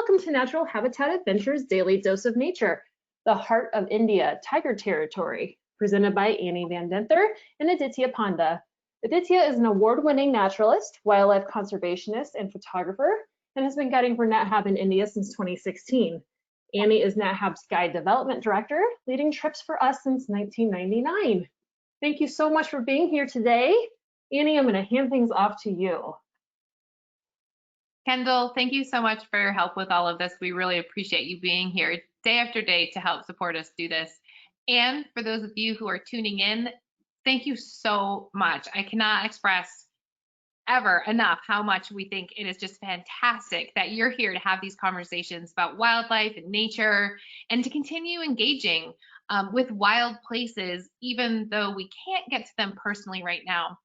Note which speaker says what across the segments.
Speaker 1: welcome to Natural Habitat Adventures Daily Dose of Nature, the Heart of India, Tiger Territory, presented by Annie van Dinther and Aditya Panda. Aditya is an award-winning naturalist, wildlife conservationist, and photographer, and has been guiding for NatHab in India since 2016. Annie is NatHab's Guide Development Director, leading trips for us since 1999. Thank you so much for being here today. Annie, I'm going to hand things off to you.
Speaker 2: Kendall, thank you so much for your help with all of this. We really appreciate you being here day after day to help support us do this. And for those of you who are tuning in, thank you so much. I cannot express ever enough how much we think it is just fantastic that you're here to have these conversations about wildlife and nature and to continue engaging with wild places, even though we can't get to them personally right now.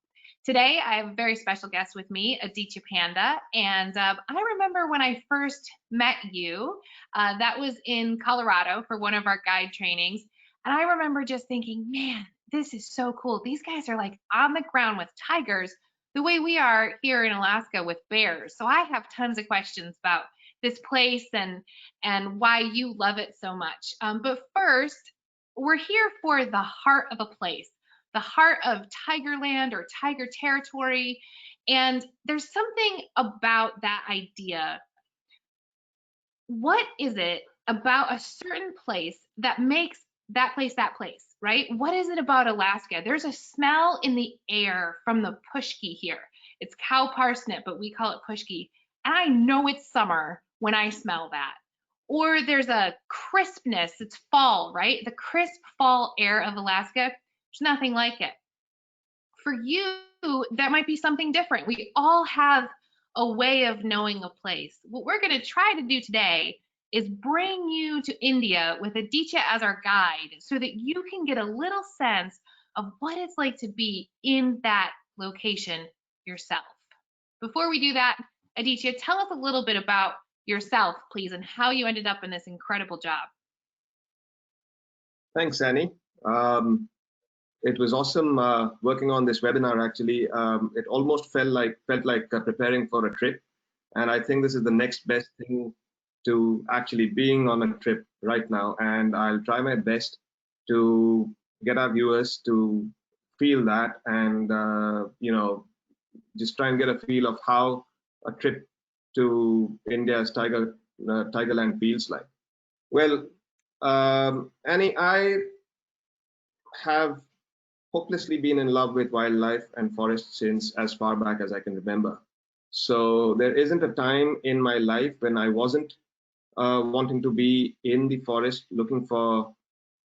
Speaker 2: Today, I have a very special guest with me, Aditya Panda, and I remember when I first met you, that was in Colorado for one of our guide trainings, and I remember just thinking, man, this is so cool. These guys are like on the ground with tigers the way we are here in Alaska with bears. So I have tons of questions about this place and why you love it so much. But first, we're here for the heart of a place, the heart of Tigerland or Tiger Territory. And there's something about that idea. What is it about a certain place that makes that place, right? What is it about Alaska? There's a smell in the air from the pushki here. It's cow parsnip, but we call it pushki. And I know it's summer when I smell that. Or there's a crispness, it's fall, right? The crisp fall air of Alaska. There's nothing like it. For you, that might be something different. We all have a way of knowing a place. What we're going to try to do today is bring you to India with Aditya as our guide so that you can get a little sense of what it's like to be in that location yourself. Before we do that, Aditya, tell us a little bit about yourself, please, and how you ended up in this incredible job.
Speaker 3: Thanks, Annie. It was awesome working on this webinar. Actually, it almost felt like preparing for a trip, and I think this is the next best thing to actually being on a trip right now. And I'll try my best to get our viewers to feel that, and just try and get a feel of how a trip to India's Tigerland feels like. Well, Annie, I have hopelessly been in love with wildlife and forests since as far back as I can remember. So there isn't a time in my life when I wasn't wanting to be in the forest looking for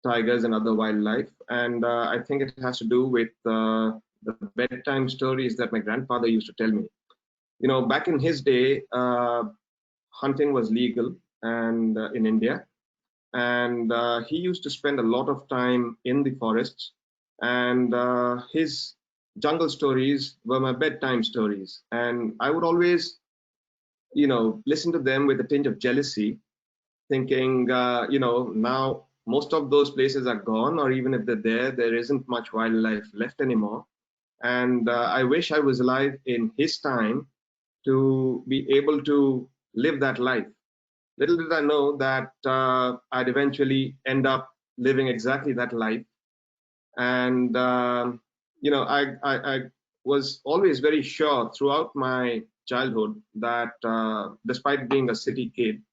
Speaker 3: tigers and other wildlife. And I think it has to do with the bedtime stories that my grandfather used to tell me. You know, back in his day, hunting was legal and in India. And he used to spend a lot of time in the forests, and his jungle stories were my bedtime stories. And I would always, listen to them with a tinge of jealousy, thinking, now most of those places are gone, or even if they're there, there isn't much wildlife left anymore. And I wish I was alive in his time to be able to live that life. Little did I know that I'd eventually end up living exactly that life. And, I was always very sure throughout my childhood that despite being a city kid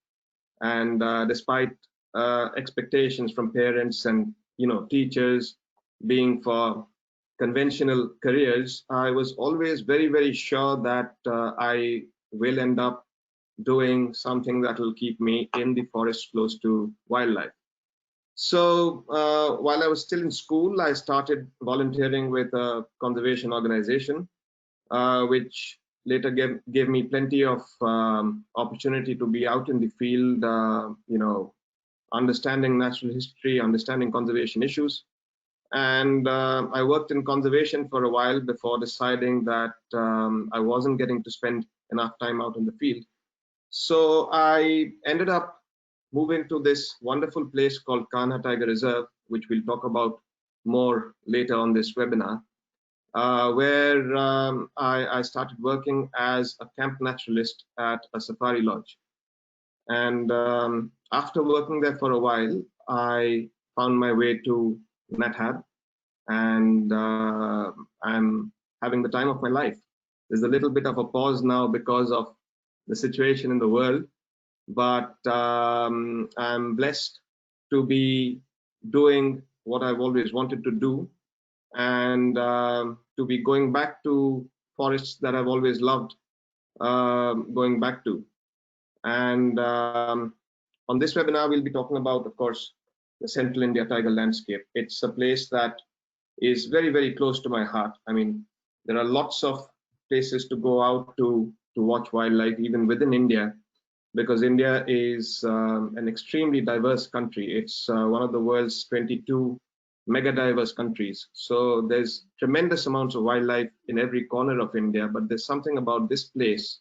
Speaker 3: and despite expectations from parents and, teachers being for conventional careers, I was always very, very sure that I will end up doing something that will keep me in the forest close to wildlife. So while I was still in school, I started volunteering with a conservation organization, which later gave me plenty of opportunity to be out in the field, understanding natural history, understanding conservation issues. And I worked in conservation for a while before deciding that I wasn't getting to spend enough time out in the field. So I ended up moving to this wonderful place called Kanha Tiger Reserve, which we'll talk about more later on this webinar, where I started working as a camp naturalist at a safari lodge. And after working there for a while, I found my way to NatHab, and I'm having the time of my life. There's a little bit of a pause now because of the situation in the world, but I'm blessed to be doing what I've always wanted to do, and to be going back to forests that I've always loved going back to. And on this webinar, we'll be talking about, of course, the Central India tiger landscape. It's a place that is very, very close to my heart. I mean, there are lots of places to go out to watch wildlife, even within India, because India is an extremely diverse country. It's one of the world's 22 mega diverse countries. So there's tremendous amounts of wildlife in every corner of India, but there's something about this place,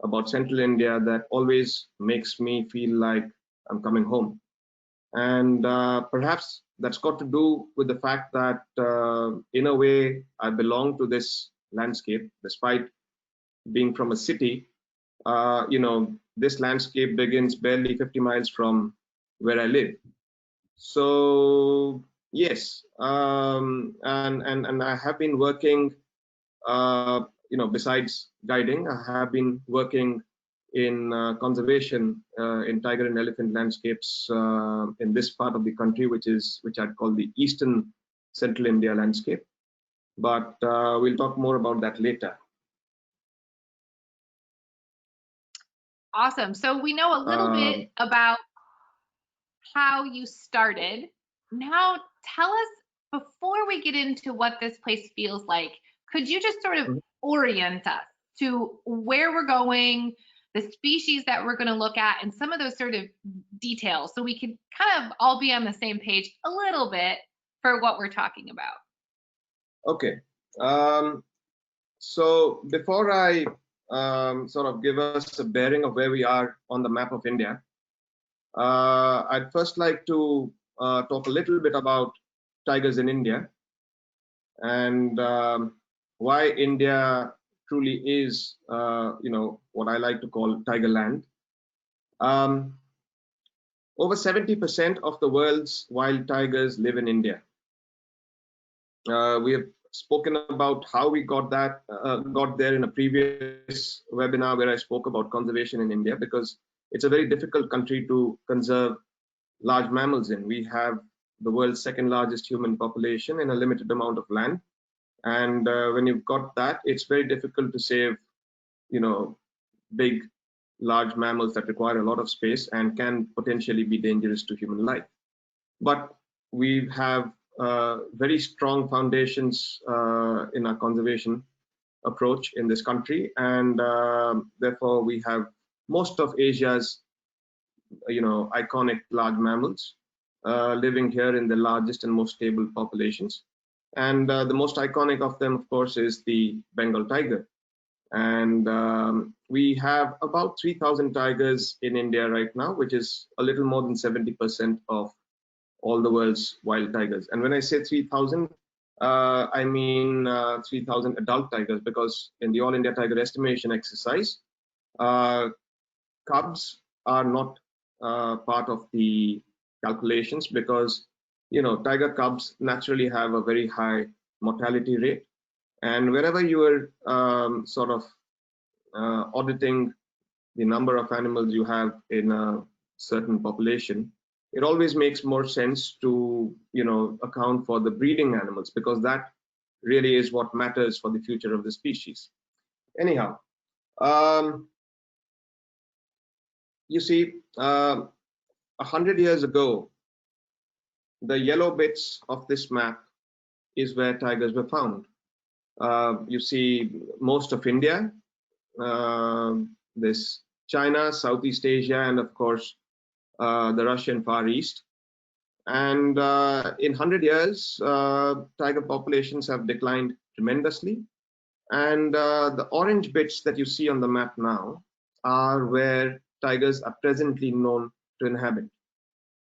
Speaker 3: about Central India, that always makes me feel like I'm coming home. And perhaps that's got to do with the fact that in a way I belong to this landscape. Despite being from a city, you know, this landscape begins barely 50 miles from where I live. So yes, and I have been working, you know, besides guiding, I have been working in conservation in tiger and elephant landscapes in this part of the country, which I'd call the eastern Central India landscape. But we'll talk more about that later.
Speaker 2: Awesome. So we know a little bit about how you started. Now tell us, before we get into what this place feels like, could you just sort of orient us to where we're going, the species that we're going to look at, and some of those sort of details, so we could kind of all be on the same page a little bit for what we're talking about?
Speaker 3: Okay. So before I sort of give us a bearing of where we are on the map of India, I'd first like to talk a little bit about tigers in India, and why India truly is, you know, what I like to call Tigerland. Over 70% of the world's wild tigers live in India. We have spoken about how we got there in a previous webinar where I spoke about conservation in India, because it's a very difficult country to conserve large mammals in. We have the world's second largest human population in a limited amount of land, and when you've got that, it's very difficult to save, you know, big, large mammals that require a lot of space and can potentially be dangerous to human life. But we have very strong foundations in our conservation approach in this country, and therefore we have most of Asia's, you know, iconic large mammals living here in the largest and most stable populations. And the most iconic of them, of course, is the Bengal tiger. And we have about 3,000 tigers in India right now, which is a little more than 70% of all the world's wild tigers. And when I say 3,000, I mean 3,000 adult tigers, because in the All India Tiger Estimation exercise, cubs are not part of the calculations, because, you know, tiger cubs naturally have a very high mortality rate. And wherever you are sort of auditing the number of animals you have in a certain population, it always makes more sense to, you know, account for the breeding animals, because that really is what matters for the future of the species. Anyhow, you see, 100 years ago, the yellow bits of this map is where tigers were found. You see most of India, this China, Southeast Asia, and of course the Russian Far East. And in 100 years, tiger populations have declined tremendously. And the orange bits that you see on the map now are where tigers are presently known to inhabit.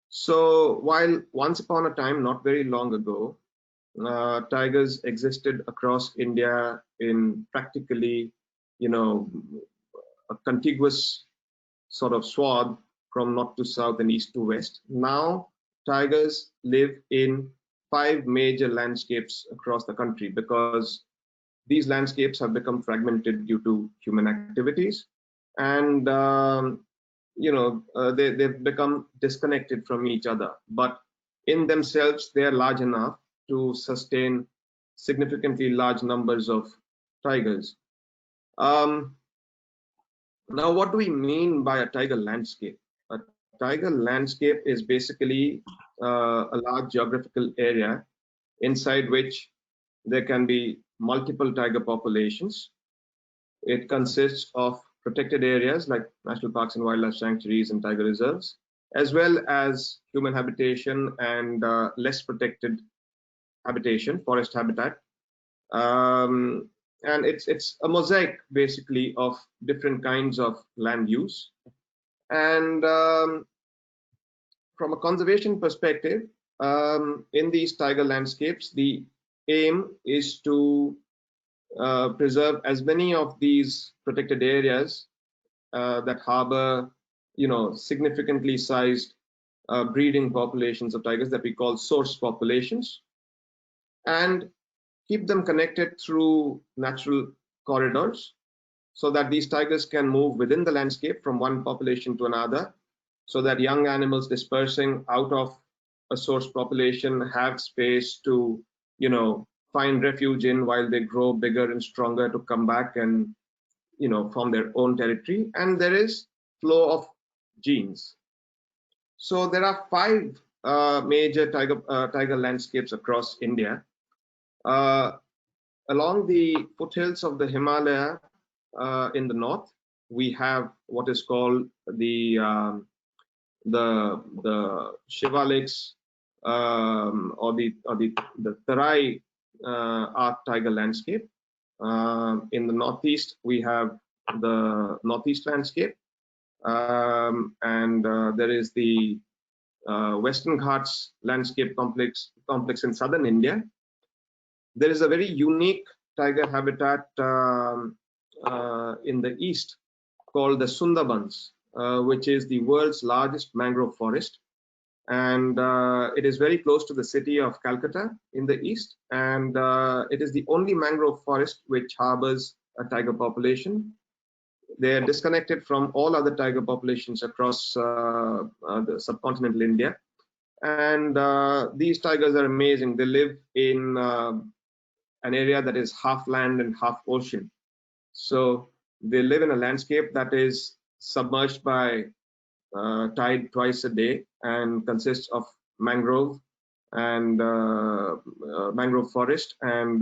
Speaker 3: So while once upon a time, not very long ago, tigers existed across India in practically, you know, a contiguous sort of swath from north to south and east to west. Now tigers live in 5 major landscapes across the country because these landscapes have become fragmented due to human activities, and they've become disconnected from each other. But in themselves, they are large enough to sustain significantly large numbers of tigers. Now, what do we mean by a tiger landscape? A tiger landscape is basically a large geographical area inside which there can be multiple tiger populations. It consists of protected areas like national parks and wildlife sanctuaries and tiger reserves, as well as human habitation and less protected habitation, forest habitat. And it's a mosaic basically of different kinds of land use. And from a conservation perspective, in these tiger landscapes, the aim is to preserve as many of these protected areas that harbor, significantly sized breeding populations of tigers that we call source populations, and keep them connected through natural corridors so that these tigers can move within the landscape from one population to another, so that young animals dispersing out of a source population have space to, find refuge in while they grow bigger and stronger to come back and, form their own territory. And there is flow of genes. So there are 5 major tiger landscapes across India. Along the foothills of the Himalaya in the north, we have what is called the Shivaliks or the Tarai Arc tiger landscape. In the northeast, we have the Northeast landscape, and there is the Western Ghats landscape complex in southern India. There is a very unique tiger habitat in the east called the Sundarbans, which is the world's largest mangrove forest. And it is very close to the city of Calcutta in the east. And it is the only mangrove forest which harbors a tiger population. They are disconnected from all other tiger populations across the subcontinental India. And these tigers are amazing. They live in an area that is half land and half ocean. So they live in a landscape that is submerged by tide twice a day and consists of mangrove and mangrove forest and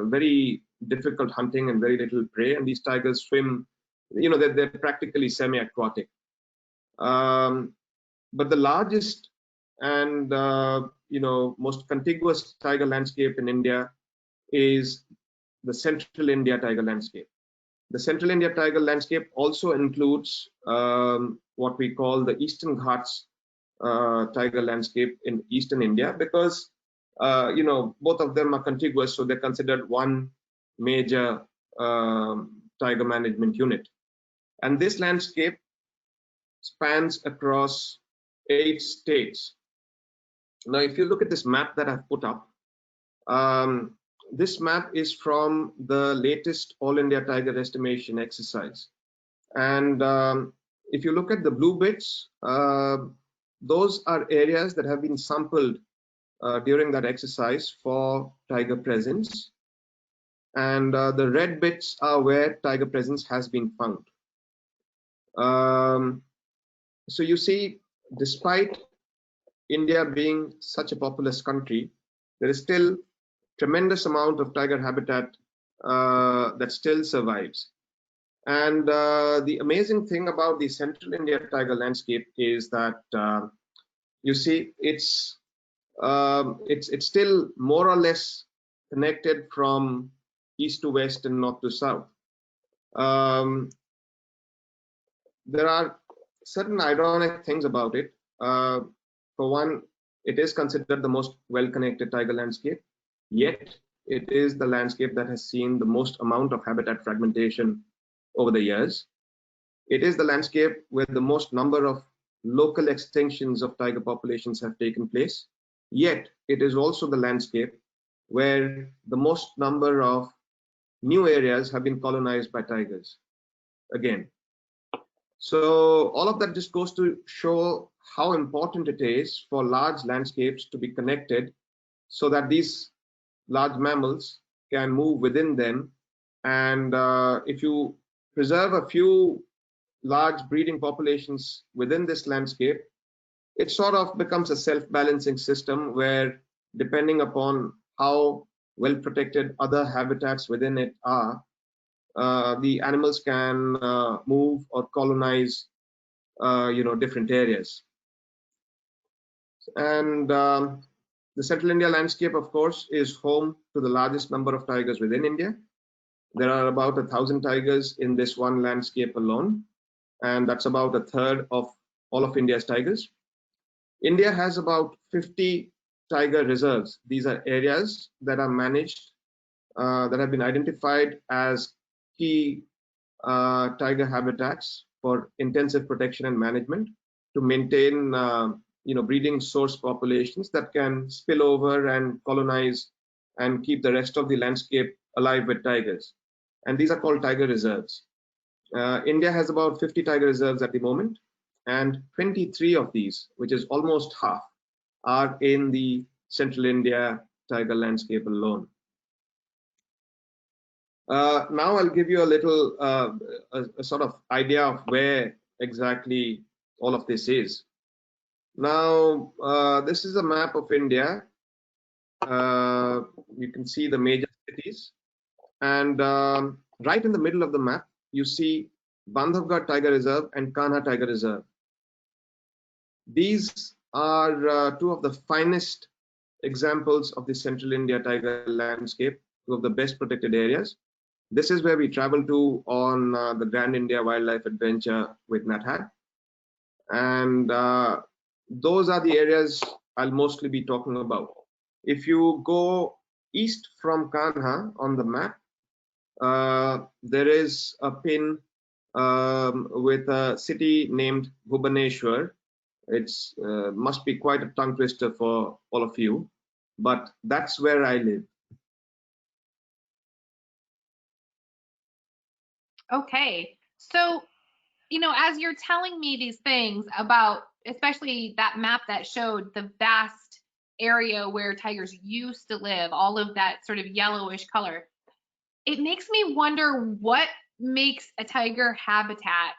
Speaker 3: very difficult hunting and very little prey. And these tigers swim, they're practically semi-aquatic. But the largest and most contiguous tiger landscape in India is the Central India tiger landscape. The Central India tiger landscape also includes what we call the Eastern Ghats tiger landscape in Eastern India, because both of them are contiguous, so they're considered one major tiger management unit. And this landscape spans across 8 states. Now, if you look at this map that I've put up, this map is from the latest All India Tiger Estimation exercise. And if you look at the blue bits, those are areas that have been sampled during that exercise for tiger presence. And the red bits are where tiger presence has been found. So you see, despite India being such a populous country, there is still tremendous amount of tiger habitat that still survives. And the amazing thing about the Central India tiger landscape is that you see it's still more or less connected from east to west and north to south. There are certain ironic things about it. For one, it is considered the most well-connected tiger landscape, yet it is the landscape that has seen the most amount of habitat fragmentation over the years. It is the landscape with the most number of local extinctions of tiger populations have taken place, yet it is also the landscape where the most number of new areas have been colonized by tigers again. So all of that just goes to show how important it is for large landscapes to be connected so that these large mammals can move within them. And if you preserve a few large breeding populations within this landscape, it sort of becomes a self-balancing system where, depending upon how well protected other habitats within it are, the animals can move or colonize, different areas. And the Central India landscape, of course, is home to the largest number of tigers within India. There are about 1,000 tigers in this one landscape alone, and that's about a third of all of India's tigers. India has about 50 tiger reserves. These are areas that are managed, that have been identified as key tiger habitats for intensive protection and management to maintain breeding source populations that can spill over and colonize and keep the rest of the landscape alive with tigers. And these are called tiger reserves. India has about 50 tiger reserves at the moment, and 23 of these, which is almost half, are in the Central India tiger landscape alone. Now I'll give you a little a sort of idea of where exactly all of this is. Now, this is a map of India. You can see the major cities, and right in the middle of the map, you see Bandhavgarh Tiger Reserve and Kanha Tiger Reserve. These are two of the finest examples of the Central India tiger landscape, two of the best protected areas. This is where we travel to on the Grand India Wildlife Adventure with NatHag. And those are the areas I'll mostly be talking about. If you go east from Kanha on the map, there is a pin with a city named Bhubaneswar. It's must be quite a tongue twister for all of you, but that's where I live.
Speaker 2: Okay, so as you're telling me these things about, especially that map that showed the vast area where tigers used to live, all of that sort of yellowish color, it makes me wonder what makes a tiger habitat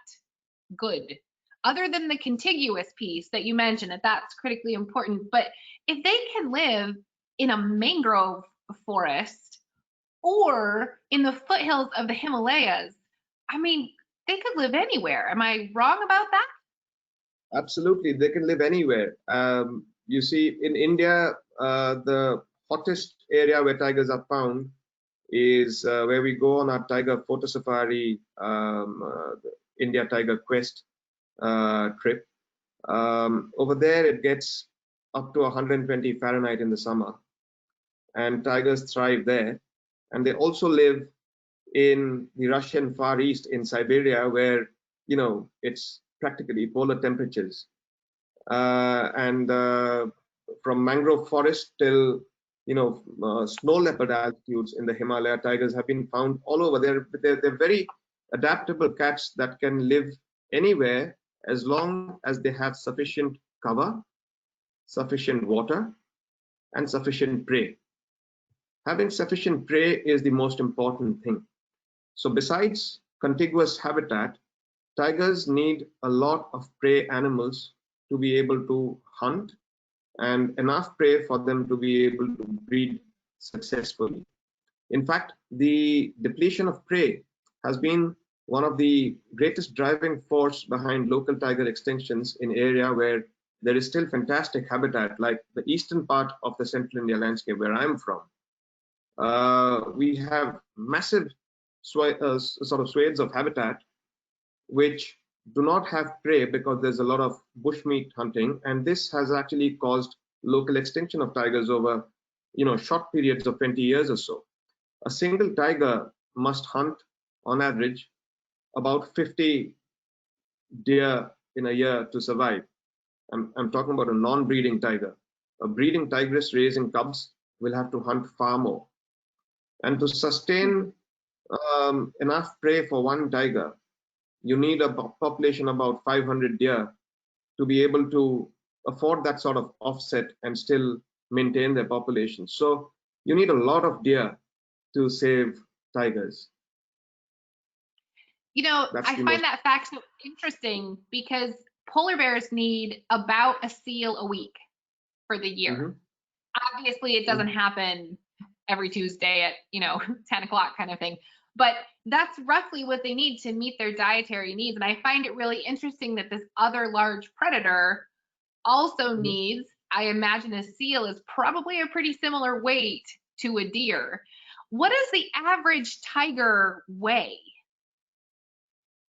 Speaker 2: good, other than the contiguous piece that you mentioned, that's critically important. But if they can live in a mangrove forest or in the foothills of the Himalayas, I mean, they could live anywhere. Am I wrong about that?
Speaker 3: Absolutely, they can live anywhere. You see, in India, the hottest area where tigers are found is where we go on our tiger photo safari, India Tiger Quest trip. Over there, it gets up to 120 Fahrenheit in the summer, and tigers thrive there. And they also live in the Russian Far East, in Siberia, where it's practically polar temperatures. And from mangrove forest till snow leopard altitudes in the Himalaya, tigers have been found all over. They're very adaptable cats that can live anywhere as long as they have sufficient cover, sufficient water, and sufficient prey. Having sufficient prey is the most important thing. So besides contiguous habitat, tigers need a lot of prey animals to be able to hunt, and enough prey for them to be able to breed successfully. In fact, the depletion of prey has been one of the greatest driving force behind local tiger extinctions in area where there is still fantastic habitat, like the eastern part of the Central India landscape where I'm from. We have massive sort of swathes of habitat which do not have prey because there's a lot of bushmeat hunting, and this has actually caused local extinction of tigers over short periods of 20 years or so. A single tiger must hunt on average about 50 deer in a year to survive. I'm talking about a non-breeding tiger. A breeding tigress raising cubs will have to hunt far more. And to sustain enough prey for one tiger, you need a population about 500 deer to be able to afford that sort of offset and still maintain their population. So you need a lot of deer to save tigers.
Speaker 2: You know,
Speaker 3: That's
Speaker 2: I
Speaker 3: the
Speaker 2: find
Speaker 3: most-
Speaker 2: that fact so interesting because polar bears need about a seal a week for the year.
Speaker 3: Mhm.
Speaker 2: Obviously, it doesn't happen every Tuesday at, 10 o'clock kind of thing, but that's roughly what they need to meet their dietary needs. And I find it really interesting that this other large predator also
Speaker 3: Mhm.
Speaker 2: needs, I imagine a seal is probably a pretty similar weight to a deer. What does the average tiger weigh?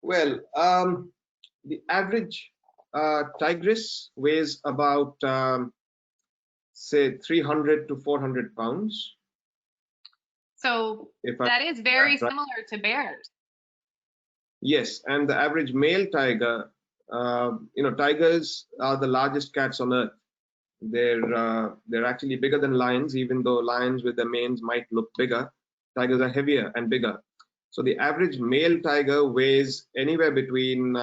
Speaker 3: Well, the average tigress weighs about, say, 300 to 400 pounds.
Speaker 2: So
Speaker 3: If I,
Speaker 2: that is very
Speaker 3: that's right.
Speaker 2: similar to bears.
Speaker 3: Yes, and the average male tiger, tigers are the largest cats on earth. They're actually bigger than lions, even though lions with their manes might look bigger. Tigers are heavier and bigger. So the average male tiger weighs anywhere between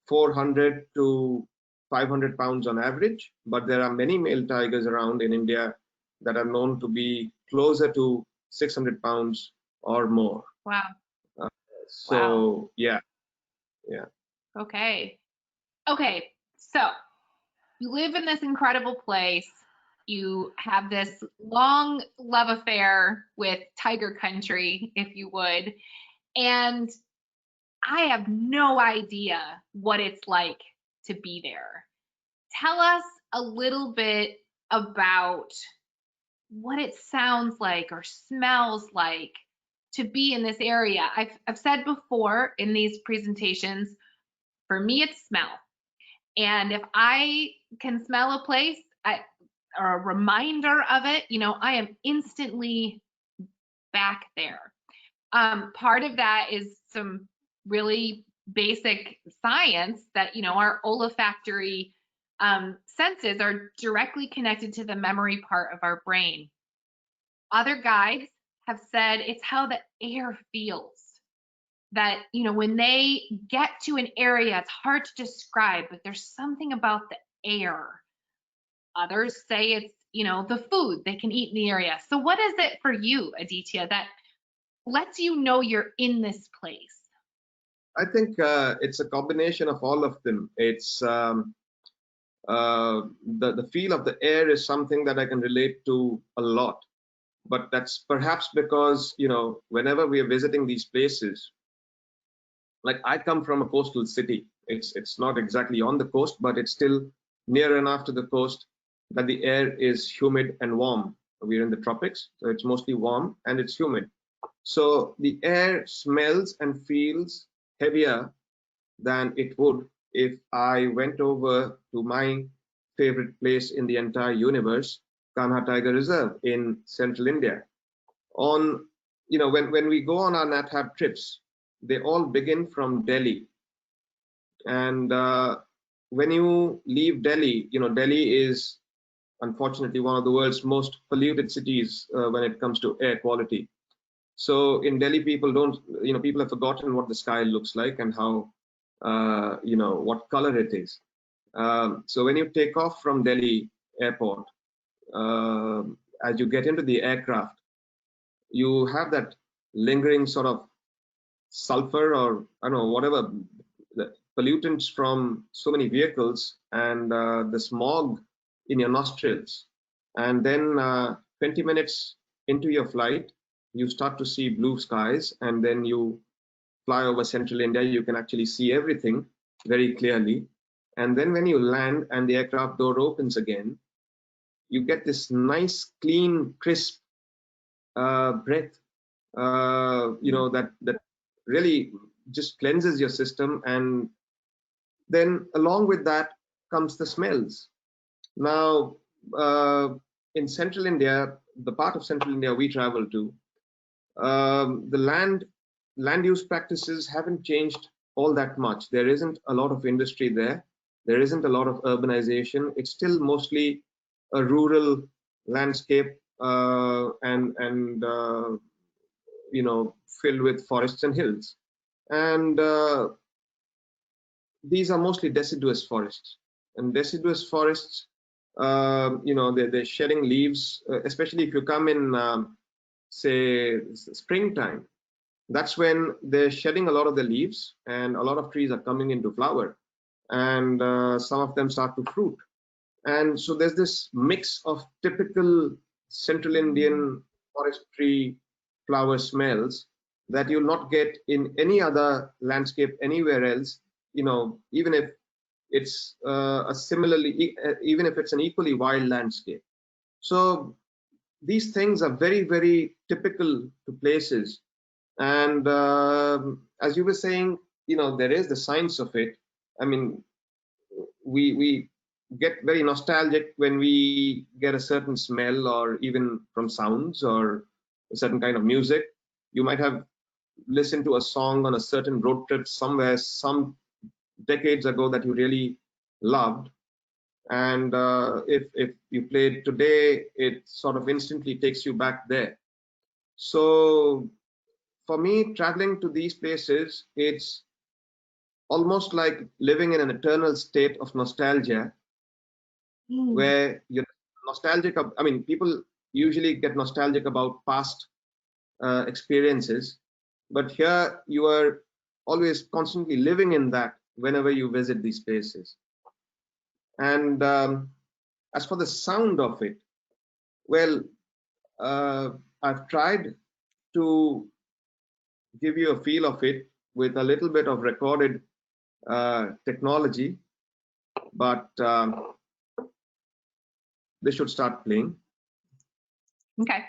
Speaker 3: 400 to 500 pounds on average, but there are many male tigers around in India that are known to be closer to 600 pounds or more.
Speaker 2: Wow.
Speaker 3: So yeah.
Speaker 2: Okay. So you live in this incredible place. You have this long love affair with tiger country, if you would. And I have no idea what it's like to be there. Tell us a little bit about what it sounds like or smells like to be in this area. I've said before in these presentations, for me, it's smell. And if I can smell a place or a reminder of it, I am instantly back there. Part of that is some really basic science that, our olfactory senses are directly connected to the memory part of our brain. Other guides have said it's how the air feels. That, when they get to an area, it's hard to describe, but there's something about the air. Others say it's, the food they can eat in the area. So what is it for you, Aditya, that lets you know you're in this place?
Speaker 3: I think it's a combination of all of them. It's the feel of the air is something that I can relate to a lot, but that's perhaps because whenever we are visiting these places, like I come from a coastal city. It's not exactly on the coast, but it's still near enough to the coast that the air is humid and warm. We're in the tropics, so it's mostly warm and it's humid. So the air smells and feels heavier than it would if I went over to my favorite place in the entire universe, Kanha Tiger Reserve in central India. When we go on our NatHab trips, they all begin from Delhi. And when you leave Delhi, Delhi is unfortunately one of the world's most polluted cities when it comes to air quality. So in Delhi, people have forgotten what the sky looks like and how, what color it is. So when you take off from Delhi airport, as you get into the aircraft, you have that lingering sort of sulfur or I don't know, whatever, the pollutants from so many vehicles and the smog in your nostrils. And then 20 minutes into your flight, you start to see blue skies, and then you fly over central India, you can actually see everything very clearly. And then when you land and the aircraft door opens again, you get this nice, clean, crisp breath, that really just cleanses your system. And then along with that comes the smells. Now, in central India, the part of central India we travel to, the land use practices haven't changed all that much. There isn't a lot of industry there. There isn't a lot of urbanization. It's still mostly a rural landscape and filled with forests and hills. And these are mostly deciduous forests. And deciduous forests, they're shedding leaves, especially if you come in, say, springtime. That's when they're shedding a lot of the leaves, and a lot of trees are coming into flower, and some of them start to fruit. And so there's this mix of typical Central Indian forestry flower smells that you'll not get in any other landscape anywhere else, even if it's even if it's an equally wild landscape. So these things are very, very typical to places. And as you were saying, there is the science of it. I mean, we get very nostalgic when we get a certain smell, or even from sounds or a certain kind of music. You might have listened to a song on a certain road trip somewhere some decades ago that you really loved, and if you play it today, it sort of instantly takes you back there. So for me, traveling to these places, it's almost like living in an eternal state of nostalgia, where you're nostalgic I mean, people usually get nostalgic about past experiences, but here you are always constantly living in that whenever you visit these places. And as for the sound of it, well, I've tried to give you a feel of it with a little bit of recorded technology, but they should start playing.
Speaker 2: Okay.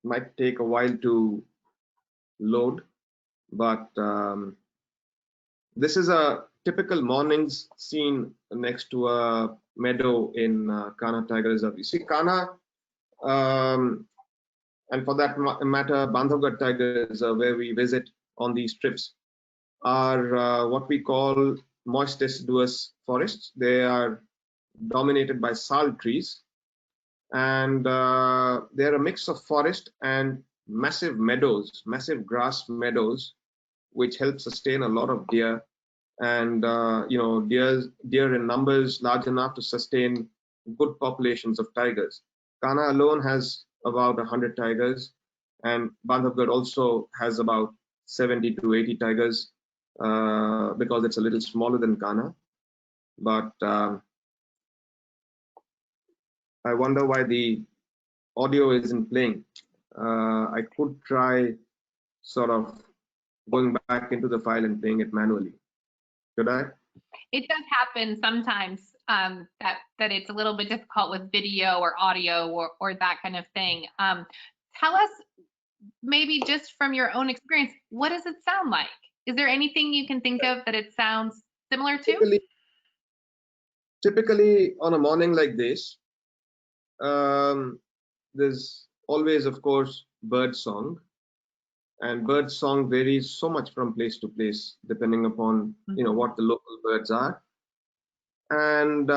Speaker 3: Might take a while to load, but this is a typical morning's scene next to a meadow in Kanha Tiger Reserve. You see, Kanha, and for that matter, Bandhavgarh Tiger Reserve, where we visit on these trips, are what we call moist deciduous forests. They are dominated by sal trees, and they're a mix of forest and massive meadows, massive grass meadows, which help sustain a lot of deer, and deer in numbers large enough to sustain good populations of tigers. Kanha alone has about 100 tigers, and Bandhavgarh also has about 70 to 80 tigers, because it's a little smaller than Kanha. But I wonder why the audio isn't playing. I could try sort of going back into the file and playing it manually. Should I?
Speaker 2: It does happen sometimes, that it's a little bit difficult with video or audio or that kind of thing. Tell us, maybe just from your own experience, what does it sound like? Is there anything you can think of that it sounds similar to?
Speaker 3: Typically on a morning like this, there's always, of course, bird song, and bird song varies so much from place to place depending upon what the local birds are, and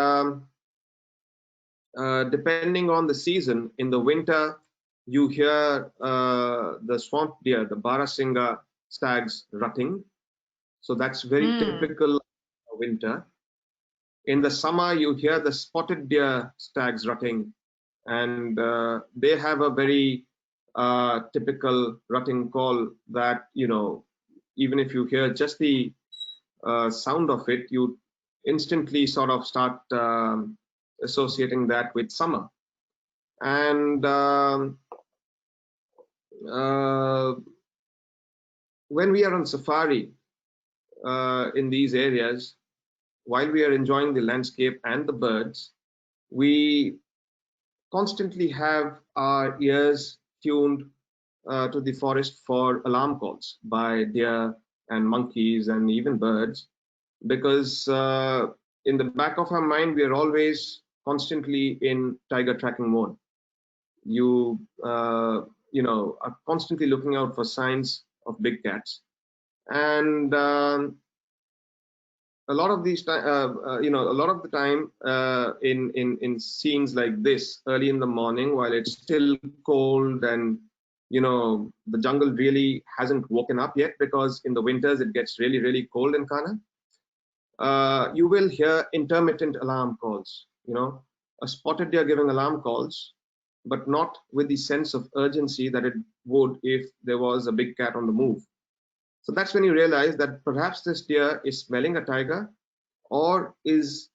Speaker 3: depending on the season. In the winter, you hear the swamp deer, the Barasinga stags rutting, so that's very typical of winter. In the summer, you hear the spotted deer stags rutting, and they have a very typical rutting call that, even if you hear just the sound of it, you instantly sort of start associating that with summer. And when we are on safari in these areas, while we are enjoying the landscape and the birds, we constantly have our ears tuned to the forest for alarm calls by deer and monkeys and even birds, because in the back of our mind, we are always constantly in tiger tracking mode. You are constantly looking out for signs of big cats, And a lot of these time, a lot of the time in scenes like this, early in the morning, while it's still cold and the jungle really hasn't woken up yet, because in the winters it gets really, really cold in Kanha. You will hear intermittent alarm calls, a spotted deer giving alarm calls, but not with the sense of urgency that it would if there was a big cat on the move. So that's when you realize that perhaps this deer is smelling a tiger, or has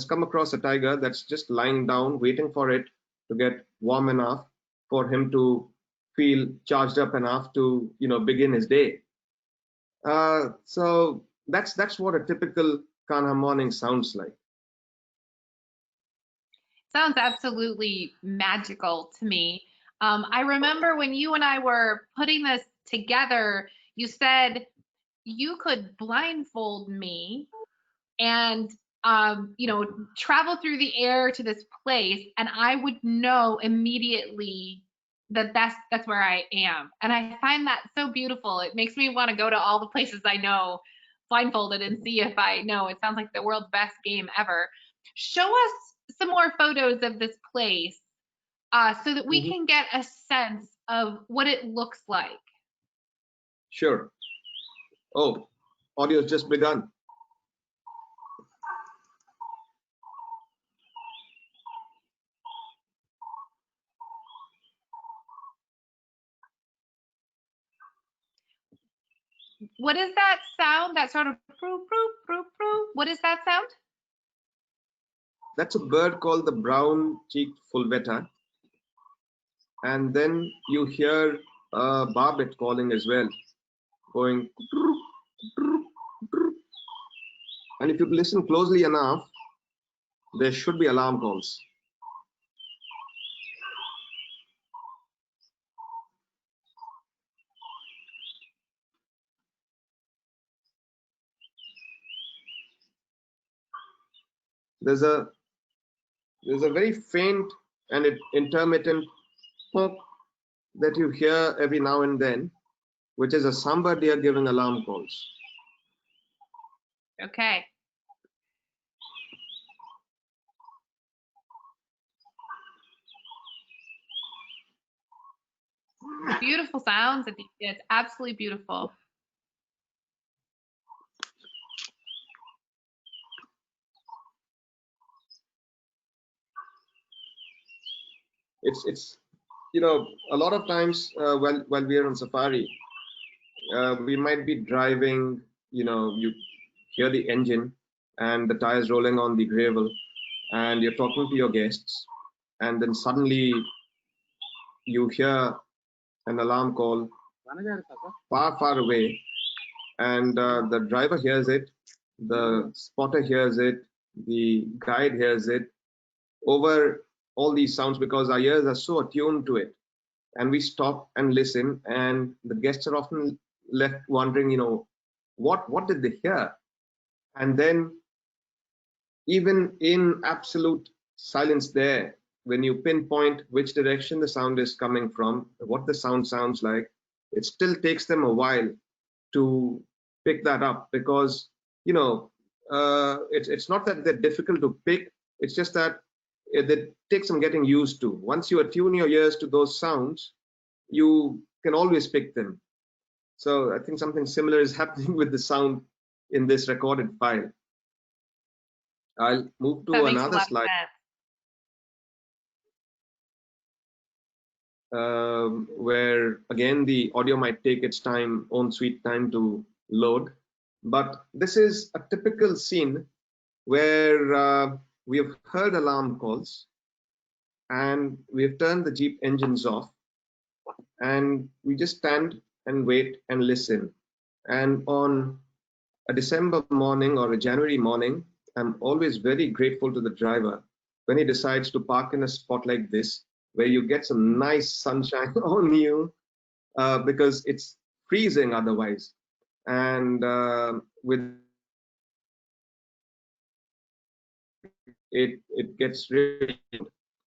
Speaker 3: come across a tiger that's just lying down waiting for it to get warm enough for him to feel charged up enough to begin his day. So that's what a typical Kanha morning sounds like.
Speaker 2: Sounds absolutely magical to me. I remember when you and I were putting this together, you said you could blindfold me and travel through the air to this place, and I would know immediately that that's where I am. And I find that so beautiful. It makes me want to go to all the places I know blindfolded and see if I know. It sounds like the world's best game ever. Show us some more photos of this place so that we can get a sense of what it looks like.
Speaker 3: Sure. Oh, audio's just begun.
Speaker 2: What is that sound? That sort of proo, proo, proo, proo. What is that sound?
Speaker 3: That's a bird called the brown-cheeked fulveta. And then you hear a barbet calling as well, going. And if you listen closely enough, there should be alarm calls. There's a very faint and intermittent pop that you hear every now and then, which is a sambar deer giving alarm calls.
Speaker 2: Okay. Beautiful sounds. It's absolutely beautiful.
Speaker 3: It's a lot of times while we are on safari, we might be driving, you hear the engine and the tires rolling on the gravel, and you're talking to your guests, and then suddenly you hear an alarm call far away, and the driver hears it, the spotter hears it, the guide hears it, over all these sounds, because our ears are so attuned to it. And we stop and listen, and the guests are often left wondering, what did they hear? And then even in absolute silence there, when you pinpoint which direction the sound is coming from, what the sound sounds like, it still takes them a while to pick that up, because it's not that they're difficult to pick, it's just that it takes some getting used to. Once you attune your ears to those sounds, you can always pick them. So I think something similar is happening with the sound in this recorded file. I'll move to another slide, where again the audio might take its own sweet time to load. But this is a typical scene where we have heard alarm calls, and we have turned the Jeep engines off, and we just stand and wait and listen. And on a December morning or a January morning, I'm always very grateful to the driver when he decides to park in a spot like this, where you get some nice sunshine on you, because it's freezing otherwise. And with it gets really,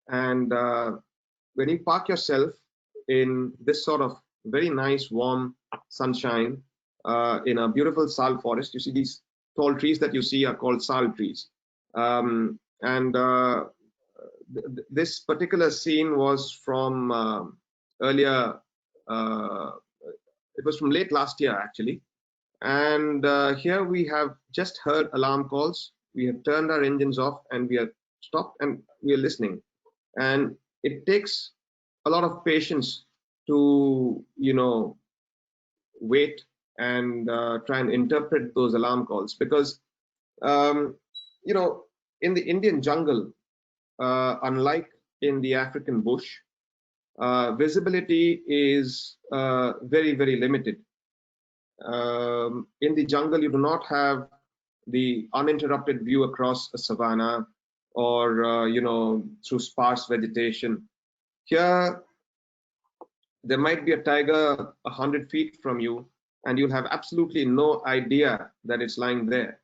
Speaker 3: and when you park yourself in this sort of very nice warm sunshine, in a beautiful sal forest. You see these tall trees that you see are called sal trees. And this particular scene was from earlier, it was from late last year actually. And here we have just heard alarm calls. We have turned our engines off and we are stopped and we are listening. And it takes a lot of patience to, wait and try and interpret those alarm calls, because, in the Indian jungle, unlike in the African bush, visibility is very, very limited. In the jungle, you do not have the uninterrupted view across a savanna or, through sparse vegetation. Here, there might be a tiger 100 feet from you, and you'll have absolutely no idea that it's lying there.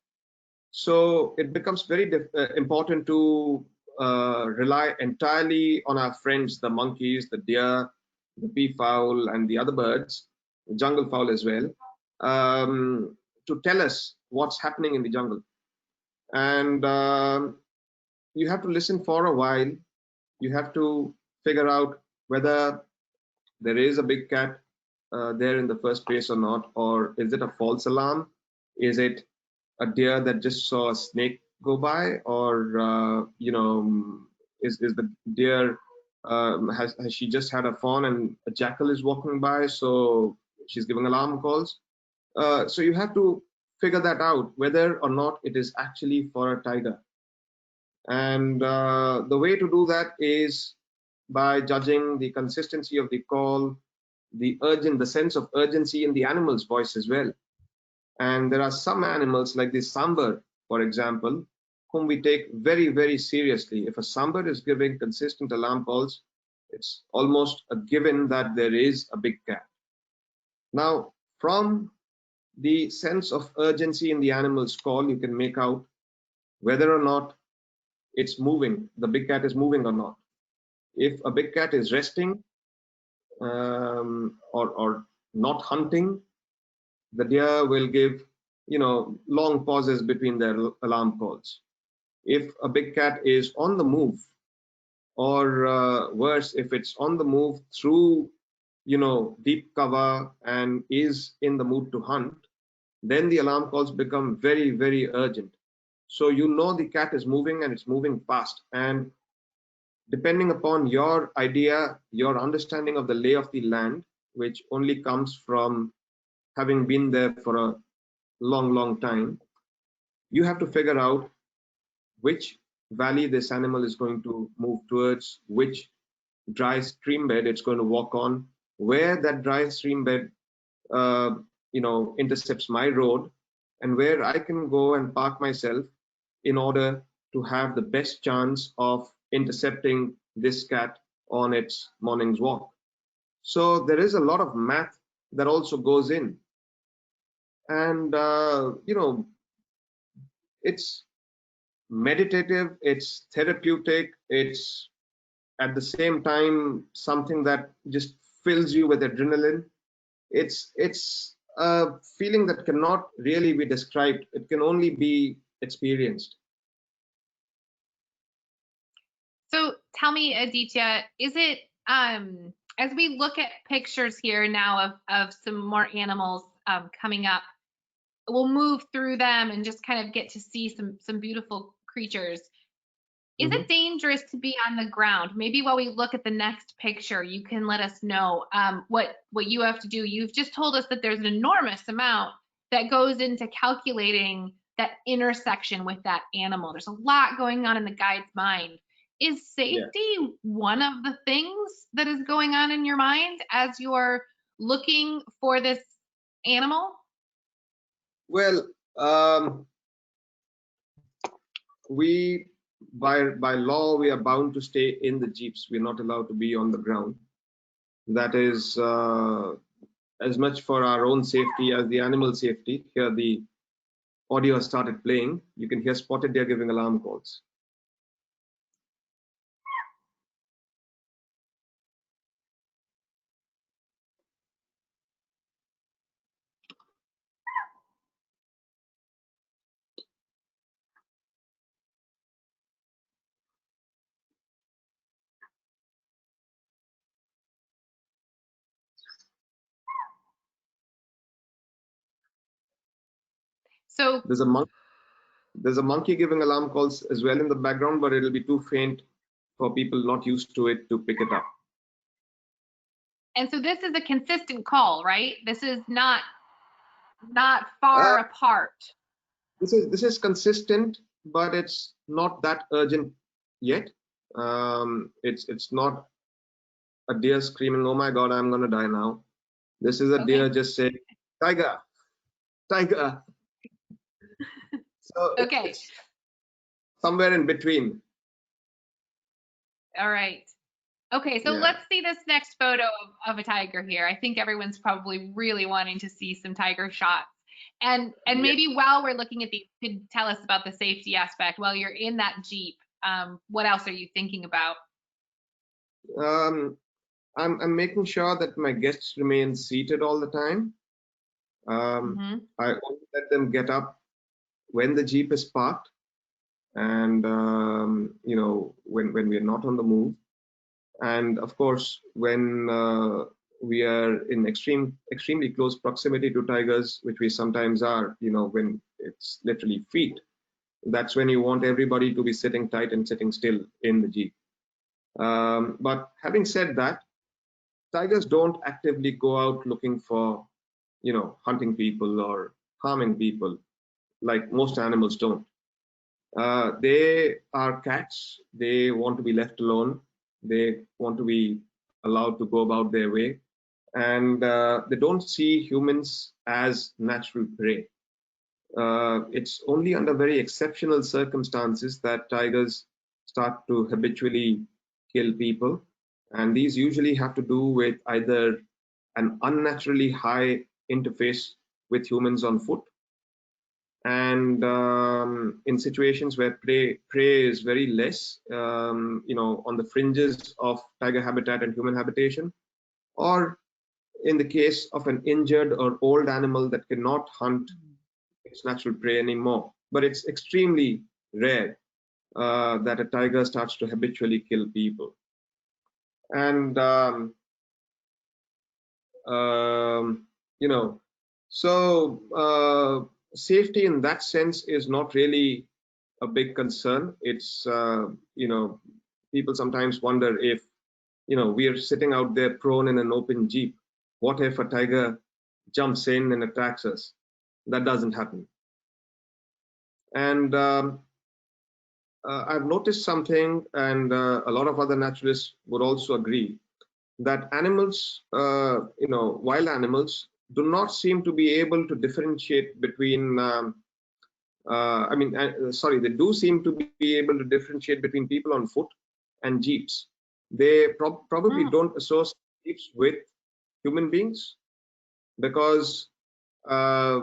Speaker 3: So it becomes very important to rely entirely on our friends, the monkeys, the deer, the peafowl, and the other birds, the jungle fowl as well, to tell us what's happening in the jungle. And you have to listen for a while. You have to figure out whether there is a big cat there in the first place or not, or is it a false alarm? Is it a deer that just saw a snake go by, or is the deer has she just had a fawn and a jackal is walking by, so she's giving alarm calls? So you have to figure that out, whether or not it is actually for a tiger. And the way to do that is by judging the consistency of the call, the sense of urgency in the animal's voice as well. And there are some animals like the sambar, for example, whom we take very, very seriously. If a sambar is giving consistent alarm calls, it's almost a given that there is a big cat. Now, from the sense of urgency in the animal's call, you can make out whether or not it's moving, the big cat is moving or not. If a big cat is resting or not hunting, the deer will give, long pauses between their alarm calls. If a big cat is on the move, or worse, if it's on the move through, deep cover and is in the mood to hunt, then the alarm calls become very, very urgent. So the cat is moving and it's moving fast. And depending upon your idea, your understanding of the lay of the land, which only comes from having been there for a long, long time, you have to figure out which valley this animal is going to move towards, which dry stream bed it's going to walk on, where that dry stream bed intercepts my road, and where I can go and park myself in order to have the best chance of intercepting this cat on its morning's walk. So there is a lot of math that also goes in. And, it's meditative, it's therapeutic, it's at the same time something that just fills you with adrenaline. It's a feeling that cannot really be described. It can only be experienced.
Speaker 2: So tell me, Aditya, is it as we look at pictures here now of some more animals coming up, we'll move through them and just kind of get to see some beautiful creatures. Is it dangerous to be on the ground? Maybe while we look at the next picture, you can let us know what you have to do. You've just told us that there's an enormous amount that goes into calculating that intersection with that animal. There's a lot going on in the guide's mind. Is safety one of the things that is going on in your mind as you're looking for this animal?
Speaker 3: Well, we by law we are bound to stay in the jeeps. We're not allowed to be on the ground. That is as much for our own safety as the animal safety. Here the audio has started playing. You can hear spotted deer giving alarm calls.
Speaker 2: So
Speaker 3: There's a monkey giving alarm calls as well in the background, but it'll be too faint for people not used to it to pick it up.
Speaker 2: and so this is a consistent call, right? This is not far apart.
Speaker 3: This is consistent, but it's not that urgent yet. It's not a deer screaming, "Oh my God, I'm gonna die now." This is a deer just saying, "Tiger, tiger." So
Speaker 2: Okay.
Speaker 3: it's somewhere in between.
Speaker 2: All right. Okay, so
Speaker 3: Yeah.
Speaker 2: let's see this next photo of a tiger here. I think everyone's probably really wanting to see some tiger shots. And maybe while we're looking at these, you could tell us about the safety aspect. While you're in that Jeep, what else are you thinking about?
Speaker 3: I'm making sure that my guests remain seated all the time. I only let them get up when the Jeep is parked, and when we are not on the move. And of course, when we are in extremely close proximity to tigers, which we sometimes are, when it's literally feet, that's when you want everybody to be sitting tight and sitting still in the Jeep. But having said that, tigers don't actively go out looking for, hunting people or harming people like most animals don't. They are cats. They want to be left alone. They want to be allowed to go about their way. And they don't see humans as natural prey. It's only under very exceptional circumstances that tigers start to habitually kill people. And these usually have to do with either an unnaturally high interface with humans on foot, and in situations where prey is very less, on the fringes of tiger habitat and human habitation, or in the case of an injured or old animal that cannot hunt its natural prey anymore. But it's extremely rare that a tiger starts to habitually kill people. And so safety in that sense is not really a big concern. It's people sometimes wonder if we are sitting out there prone in an open Jeep, what if a tiger jumps in and attacks us? That doesn't happen. And I've noticed something, and a lot of other naturalists would also agree, that animals, wild animals, do not seem to be able to differentiate between, they do seem to be able to differentiate between people on foot and Jeeps. They probably don't associate Jeeps with human beings because, they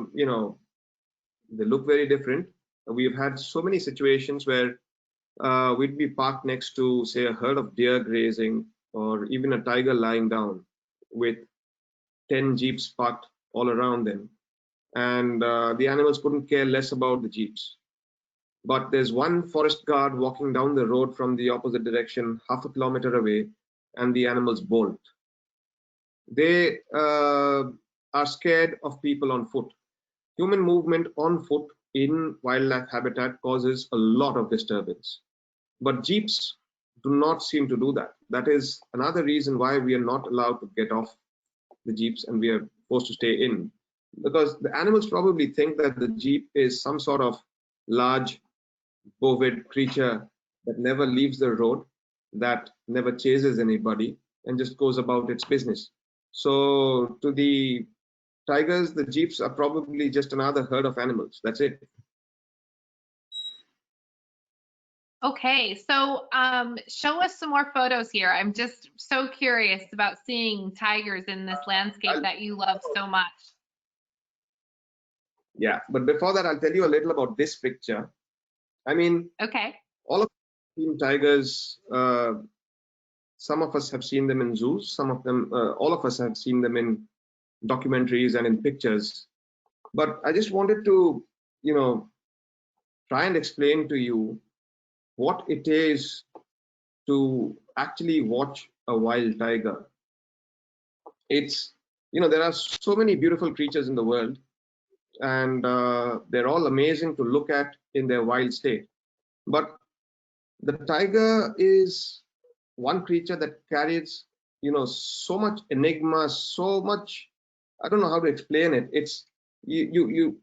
Speaker 3: look very different. We've had so many situations where we'd be parked next to, say, a herd of deer grazing, or even a tiger lying down with 10 Jeeps parked all around them. And the animals couldn't care less about the Jeeps. But there's one forest guard walking down the road from the opposite direction, half a kilometer away, and the animals bolt. They are scared of people on foot. Human movement on foot in wildlife habitat causes a lot of disturbance. But Jeeps do not seem to do that. That is another reason why we are not allowed to get off the Jeeps and we are forced to stay in. Because the animals probably think that the Jeep is some sort of large bovid creature that never leaves the road, that never chases anybody, and just goes about its business. So to the tigers, the Jeeps are probably just another herd of animals. That's it.
Speaker 2: Okay, so show us some more photos here. I'm just so curious about seeing tigers in this landscape that you love so much.
Speaker 3: Yeah, but before that, I'll tell you a little about this picture. I mean,
Speaker 2: okay,
Speaker 3: all of us have seen tigers. Some of us have seen them in zoos. Some of them, all of us have seen them in documentaries and in pictures. But I just wanted to, try and explain to you what it is to actually watch a wild tiger. It's, there are so many beautiful creatures in the world, and they're all amazing to look at in their wild state. But the tiger is one creature that carries, so much enigma, so much, I don't know how to explain it. It's you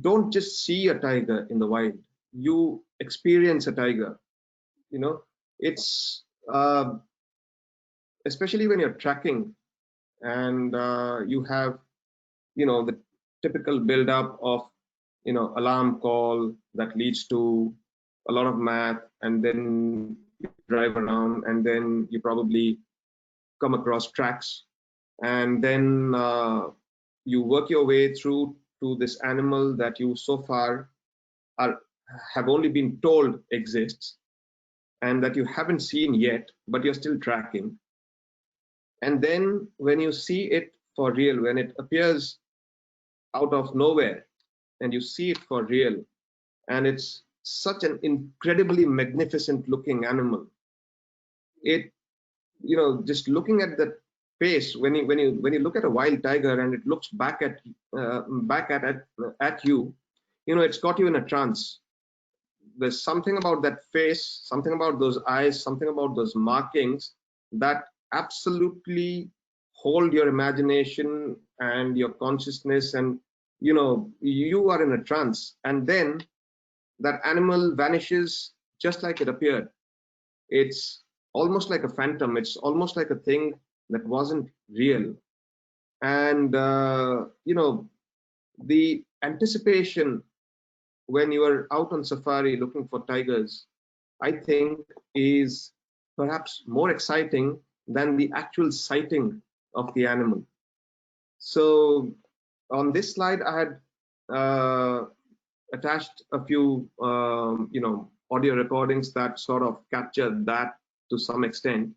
Speaker 3: don't just see a tiger in the wild, you experience a tiger. It's especially when you're tracking, and you have, the typical build-up of, alarm call that leads to a lot of math, and then you drive around, and then you probably come across tracks, and then you work your way through to this animal that you so far have only been told exists, and that you haven't seen yet, but you're still tracking. And then when you see it for real, when it appears out of nowhere, and you see it for real, and it's such an incredibly magnificent looking animal, it, just looking at that face, when you look at a wild tiger and it looks back at you, it's got you in a trance. There's something about that face, something about those eyes, something about those markings that absolutely hold your imagination and your consciousness, and you are in a trance, and then that animal vanishes just like it appeared. It's almost like a phantom. It's almost like a thing that wasn't real. And the anticipation when you are out on safari looking for tigers, I think, is perhaps more exciting than the actual sighting of the animal. So on this slide, I had attached a few, audio recordings that sort of captured that to some extent.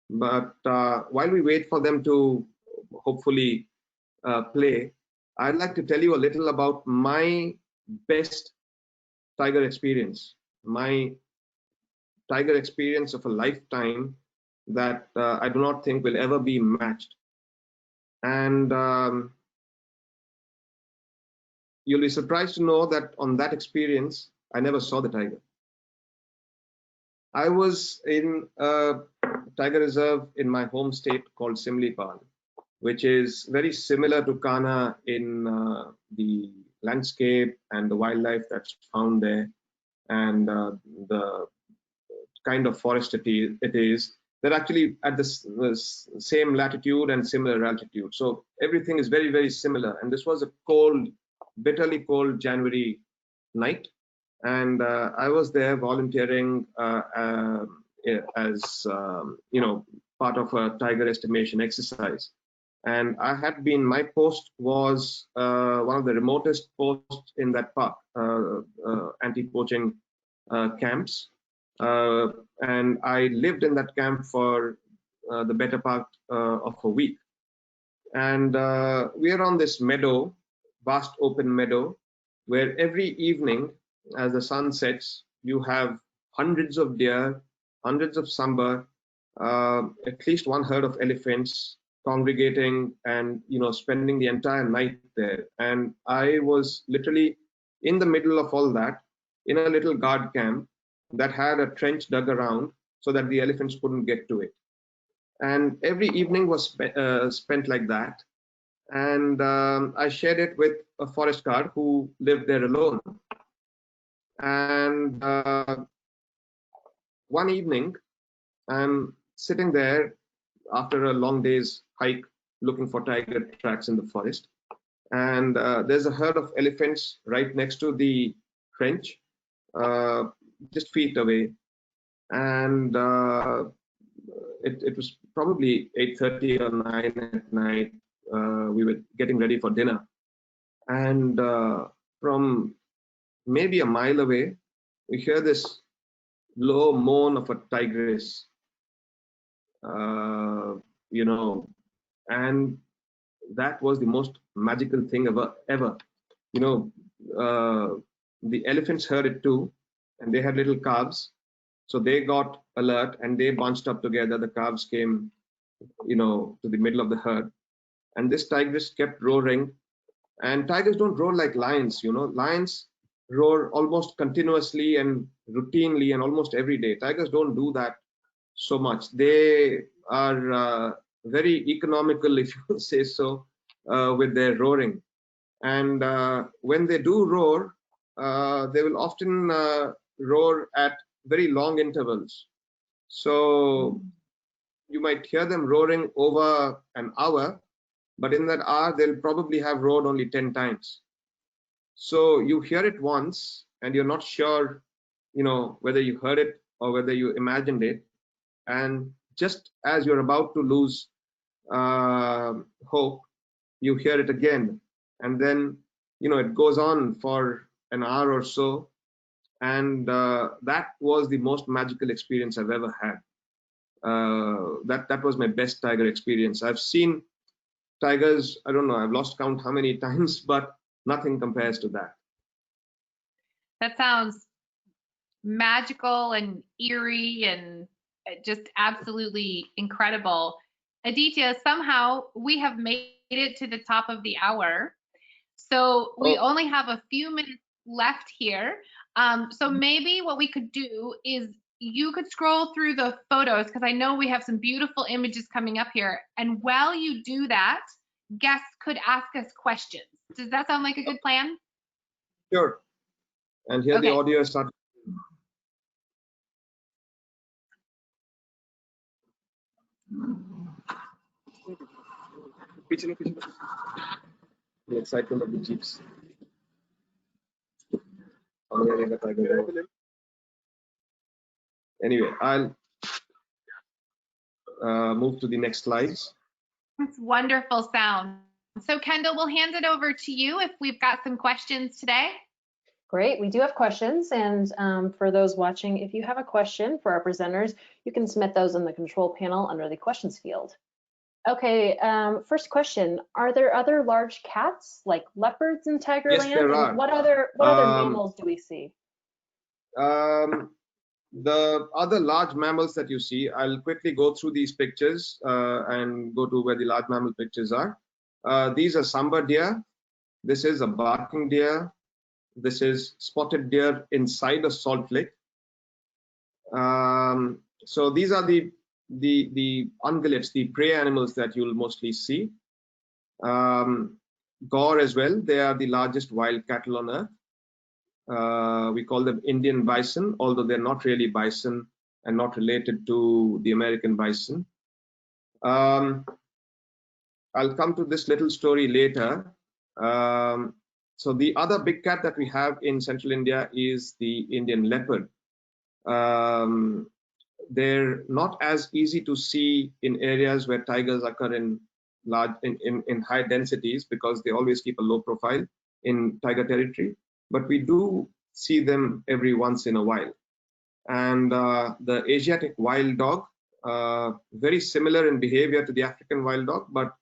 Speaker 3: But while we wait for them to hopefully play, I'd like to tell you a little about my best tiger experience, my tiger experience of a lifetime that I do not think will ever be matched. And you'll be surprised to know that on that experience, I never saw the tiger. I was in a tiger reserve in my home state called Simlipal, which is very similar to Kanha in the landscape and the wildlife that's found there, and the kind of forest it is. They're actually at the same latitude and similar altitude. So everything is very, very similar. And this was a cold, bitterly cold January night. And I was there volunteering as, part of a tiger estimation exercise. And my post was one of the remotest posts in that park, anti-poaching camps. And I lived in that camp for the better part of a week. And we are on this meadow, vast open meadow, where every evening as the sun sets, you have hundreds of deer, hundreds of sambar, at least one herd of elephants congregating and spending the entire night there. And I was literally in the middle of all that in a little guard camp that had a trench dug around so that the elephants couldn't get to it. And every evening was spent like that. And I shared it with a forest guard who lived there alone. And one evening, I'm sitting there after a long day's hike looking for tiger tracks in the forest. And there's a herd of elephants right next to the trench, just feet away. And it was probably 8:30 or 9 at night. We were getting ready for dinner. And from maybe a mile away, we hear this low moan of a tigress, and that was the most magical thing ever. The elephants heard it too, and they had little calves, so they got alert and they bunched up together. The calves came, to the middle of the herd, and this tigress kept roaring And tigers don't roar like lions, you know. Lions roar almost continuously and routinely and almost every day. Tigers don't do that so much. They are very economical, if you say so, with their roaring. And when they do roar, they will often roar at very long intervals. So you might hear them roaring over an hour, but in that hour, they'll probably have roared only 10 times. So you hear it once and you're not sure, you know, whether you heard it or whether you imagined it. And just as you're about to lose hope, you hear it again. And then, you know, it goes on for an hour or so. And that was the most magical experience I've ever had. That was my best tiger experience. I've seen tigers, I don't know, I've lost count how many times, but nothing compares to that.
Speaker 2: That sounds magical and eerie and just absolutely incredible. Aditya, somehow we have made it to the top of the hour. So we only have a few minutes left here. So maybe what we could do is you could scroll through the photos, because I know we have some beautiful images coming up here. And while you do that, guests could ask us questions. Does that sound like a good plan?
Speaker 3: Sure. And here the audio is starting. The excitement of the jeeps. Anyway, I'll move to the next slides.
Speaker 2: That's wonderful sound. So Kendall, we'll hand it over to you if we've got some questions today.
Speaker 1: Great, we do have questions, and for those watching, if you have a question for our presenters, you can submit those in the control panel under the questions field. Okay, first question, are there other large cats like leopards in Tigerland?
Speaker 3: Yes, there are.
Speaker 1: And what other mammals do we see?
Speaker 3: The other large mammals that you see, I'll quickly go through these pictures and go to where the large mammal pictures are. These are sambar deer. This is a barking deer. This is spotted deer inside a salt lake. So these are the ungulates, the prey animals that you'll mostly see. Gaur as well. They are the largest wild cattle on earth. We call them Indian bison, although they're not really bison and not related to the American bison. I'll come to this little story later. So the other big cat that we have in central India is the Indian leopard. They're not as easy to see in areas where tigers occur in high densities, because they always keep a low profile in tiger territory. But we do see them every once in a while. And the Asiatic wild dog, very similar in behavior to the African wild dog, but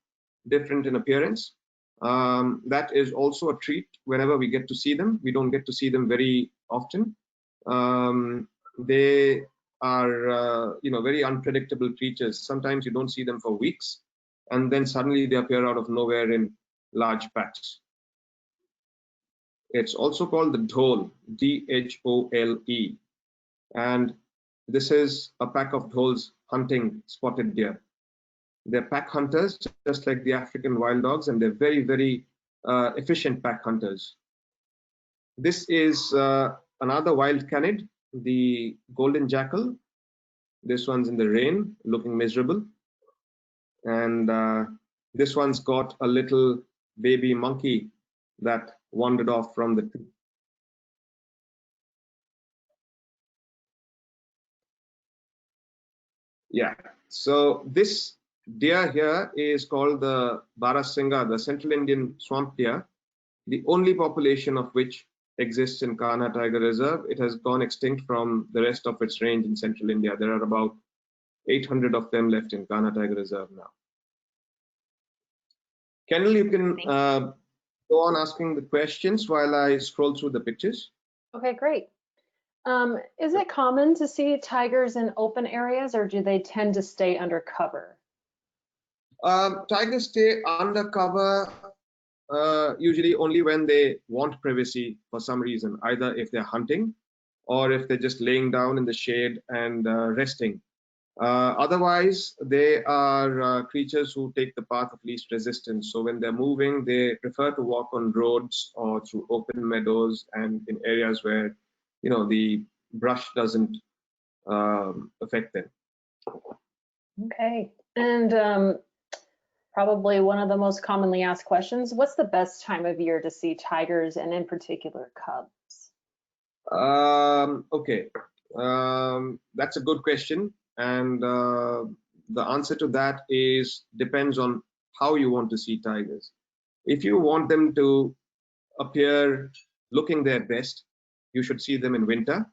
Speaker 3: different in appearance. That is also a treat whenever we get to see them. We don't get to see them very often. They are, you know, very unpredictable creatures. Sometimes you don't see them for weeks, and then suddenly they appear out of nowhere in large packs. It's also called the dhole, D-H-O-L-E. And this is a pack of dholes hunting spotted deer. They're pack hunters, just like the African wild dogs, and they're very, very efficient pack hunters. This is another wild canid, the golden jackal. This one's in the rain, looking miserable. And this one's got a little baby monkey that wandered off from the tree. Yeah, so this deer here is called the Barasingha, the Central Indian swamp deer, the only population of which exists in Kanha Tiger Reserve. It has gone extinct from the rest of its range in central India. There are about 800 of them left in Kanha Tiger Reserve now. Kendall, you can go on asking the questions while I scroll through the pictures.
Speaker 1: Okay, great. Is it common to see tigers in open areas, or do they tend to stay under cover?
Speaker 3: Tigers stay under cover usually only when they want privacy for some reason, either if they're hunting or if they're just laying down in the shade and resting. Otherwise, they are creatures who take the path of least resistance. So when they're moving, they prefer to walk on roads or through open meadows and in areas where, the brush doesn't affect them.
Speaker 1: Okay. And probably one of the most commonly asked questions, what's the best time of year to see tigers and in particular cubs?
Speaker 3: Okay. That's a good question. And the answer to that is depends on how you want to see tigers. If you want them to appear looking their best, you should see them in winter,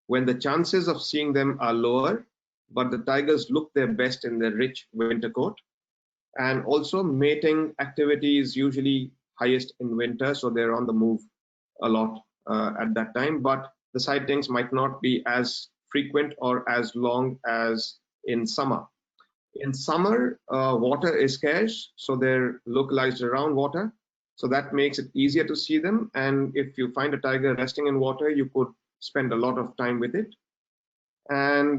Speaker 3: when the chances of seeing them are lower, but the tigers look their best in their rich winter coat. And also mating activity is usually highest in winter, so they're on the move a lot at that time, but the sightings might not be as frequent or as long as in summer. In summer, water is scarce, so they're localized around water, so that makes it easier to see them. And if you find a tiger resting in water, you could spend a lot of time with it. And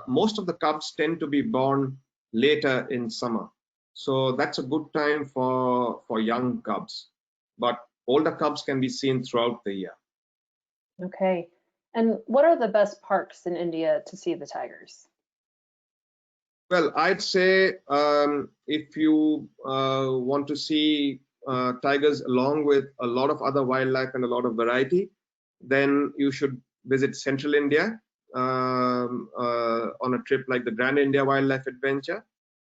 Speaker 3: most of the cubs tend to be born later in summer, so that's a good time for young cubs, but older cubs can be seen throughout the year.
Speaker 1: Okay. And what are the best parks in India to see the tigers?
Speaker 3: Well, I'd say if you want to see tigers along with a lot of other wildlife and a lot of variety, then you should visit central India on a trip like the Grand India Wildlife Adventure.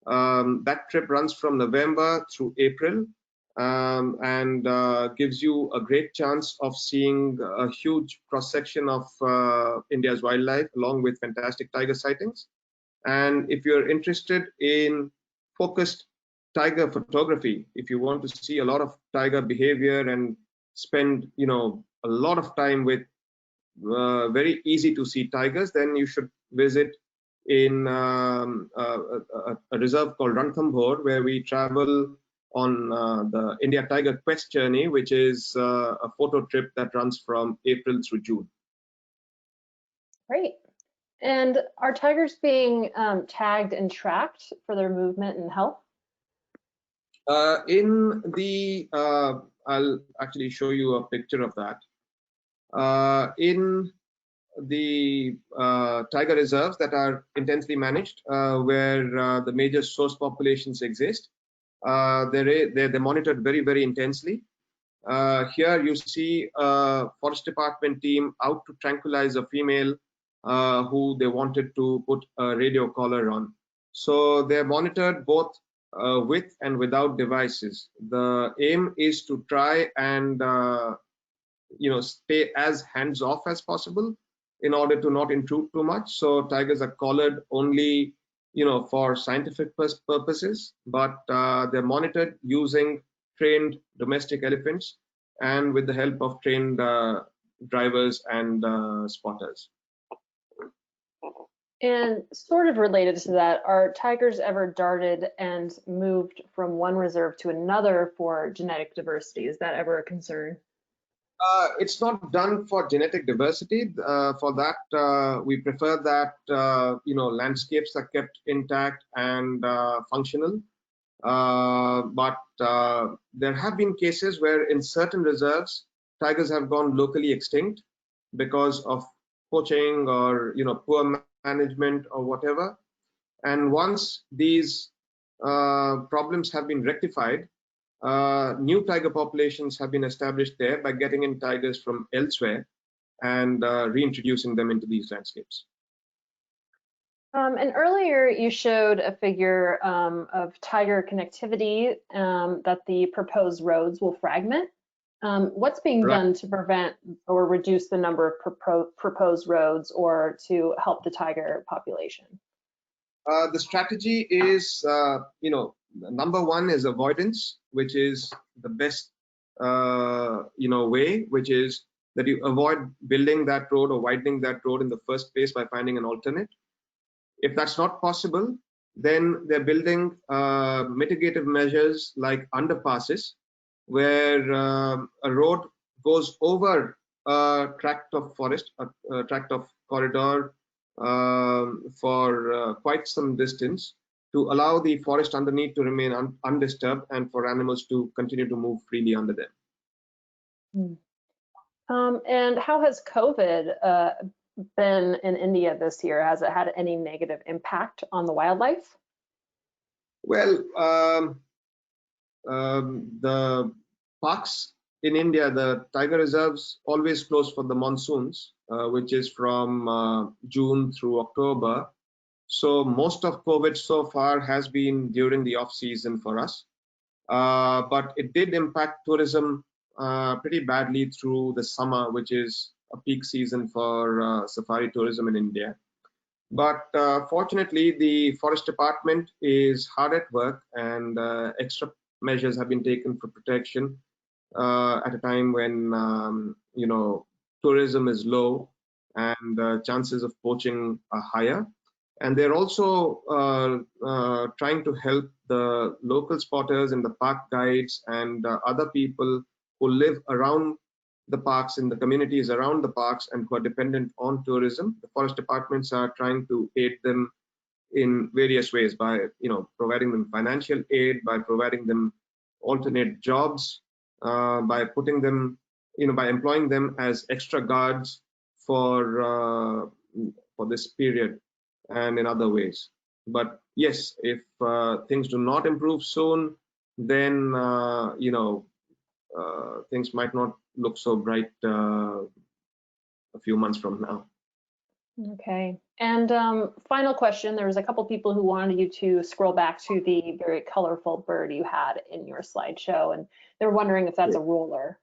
Speaker 3: That trip runs from November through April and gives you a great chance of seeing a huge cross-section of India's wildlife along with fantastic tiger sightings. And if you're interested in focused tiger photography, if you want to see a lot of tiger behavior and spend, a lot of time with very easy to see tigers, then you should visit in a reserve called Ranthambore, where we travel on the India Tiger Quest journey, which is a photo trip that runs from April through June.
Speaker 1: Great. And are tigers being tagged and tracked for their movement and health?
Speaker 3: I'll actually show you a picture of that. In the tiger reserves that are intensely managed, where the major source populations exist, they're monitored very, very intensely. Here you see a forest department team out to tranquilize a female who they wanted to put a radio collar on. So they're monitored both with and without devices. The aim is to try and stay as hands-off as possible in order to not intrude too much. So tigers are collared only for scientific purposes, but they're monitored using trained domestic elephants and with the help of trained drivers and spotters.
Speaker 1: And sort of related to that, are tigers ever darted and moved from one reserve to another for genetic diversity? Is that ever a concern?
Speaker 3: It's not done for genetic diversity. For that, we prefer that landscapes are kept intact and functional. But there have been cases where in certain reserves, tigers have gone locally extinct because of poaching or poor management or whatever. And once these problems have been rectified, new tiger populations have been established there by getting in tigers from elsewhere and reintroducing them into these landscapes.
Speaker 1: And earlier you showed a figure of tiger connectivity that the proposed roads will fragment. What's being done to prevent or reduce the number of proposed roads or to help the tiger population?
Speaker 3: The strategy is, number one is avoidance, which is the best, way, which is that you avoid building that road or widening that road in the first place by finding an alternate. If that's not possible, then they're building mitigative measures like underpasses, where a road goes over a tract of forest, a tract of corridor for quite some distance to allow the forest underneath to remain undisturbed and for animals to continue to move freely under them.
Speaker 1: And how has COVID been in India this year? Has it had any negative impact on the wildlife?
Speaker 3: Well, the parks in India, the tiger reserves always close for the monsoons, which is from June through October. So most of COVID so far has been during the off season for us, but it did impact tourism pretty badly through the summer, which is a peak season for safari tourism in India. But fortunately, the forest department is hard at work, and extra measures have been taken for protection at a time when tourism is low and chances of poaching are higher. And they're also trying to help the local spotters and the park guides and other people who live around the parks, in the communities around the parks, and who are dependent on tourism. The forest departments are trying to aid them in various ways by providing them financial aid, by providing them alternate jobs, by putting them, by employing them as extra guards for this period, and in other ways. But yes, if things do not improve soon, then things might not look so bright a few months from now.
Speaker 1: Okay. And final question, there was a couple people who wanted you to scroll back to the very colorful bird you had in your slideshow, and they're wondering if that's a roller.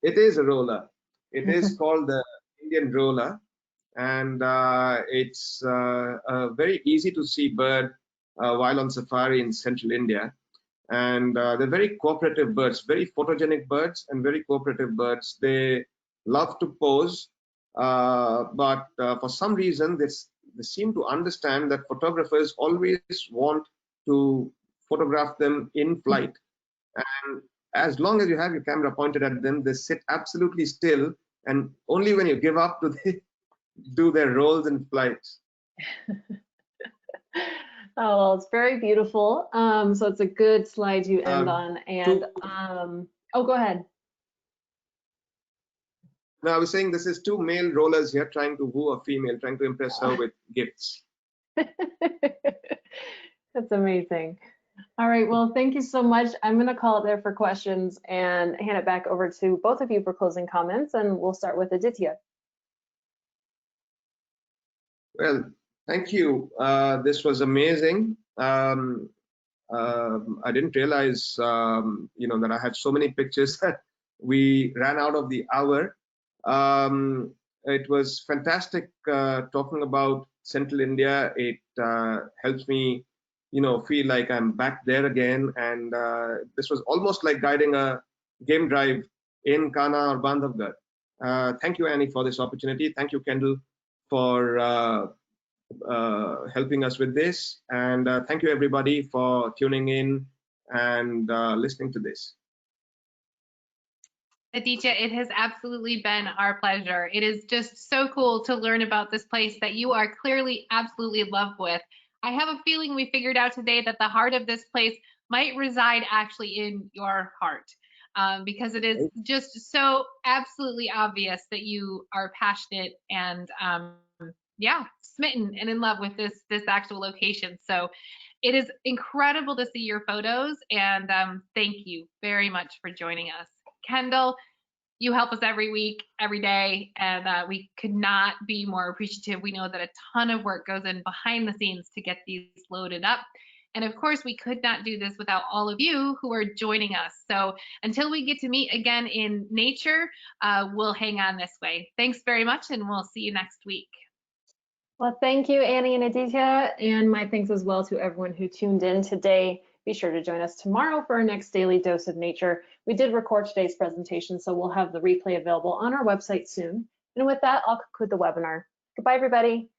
Speaker 3: It is a roller. It is called the Indian roller, and it's a very easy to see bird while on safari in central India. And they're very cooperative birds, very photogenic birds and very cooperative birds. They love to pose, but for some reason they seem to understand that photographers always want to photograph them in flight. And as long as you have your camera pointed at them, they sit absolutely still, and only when you give up do they do their rolls and flights.
Speaker 1: Oh, well, it's very beautiful. So it's a good slide to end on. And oh, go ahead.
Speaker 3: No, I was saying this is two male rollers here trying to woo a female, trying to impress her with gifts.
Speaker 1: That's amazing. All right, well, thank you so much. I'm going to call it there for questions and hand it back over to both of you for closing comments, and we'll start with Aditya.
Speaker 3: Well, thank you. This was amazing. I didn't realize, that I had so many pictures that we ran out of the hour. It was fantastic talking about Central India. It helps me, feel like I'm back there again. And this was almost like guiding a game drive in Kanha or Bandhavgarh. Thank you, Annie, for this opportunity. Thank you, Kendall, for helping us with this. And thank you, everybody, for tuning in and listening to this.
Speaker 2: Aditya, it has absolutely been our pleasure. It is just so cool to learn about this place that you are clearly absolutely in love with. I have a feeling we figured out today that the heart of this place might reside actually in your heart, because it is just so absolutely obvious that you are passionate and smitten and in love with this actual location. So it is incredible to see your photos, and thank you very much for joining us. Kendall, you help us every week, every day, and we could not be more appreciative. We know that a ton of work goes in behind the scenes to get these loaded up. And of course, we could not do this without all of you who are joining us. So until we get to meet again in nature, we'll hang on this way. Thanks very much, and we'll see you next week.
Speaker 1: Well, thank you, Annie and Aditya, and my thanks as well to everyone who tuned in today. Be sure to join us tomorrow for our next daily dose of nature. We did record today's presentation, so we'll have the replay available on our website soon. And with that, I'll conclude the webinar. Goodbye, everybody.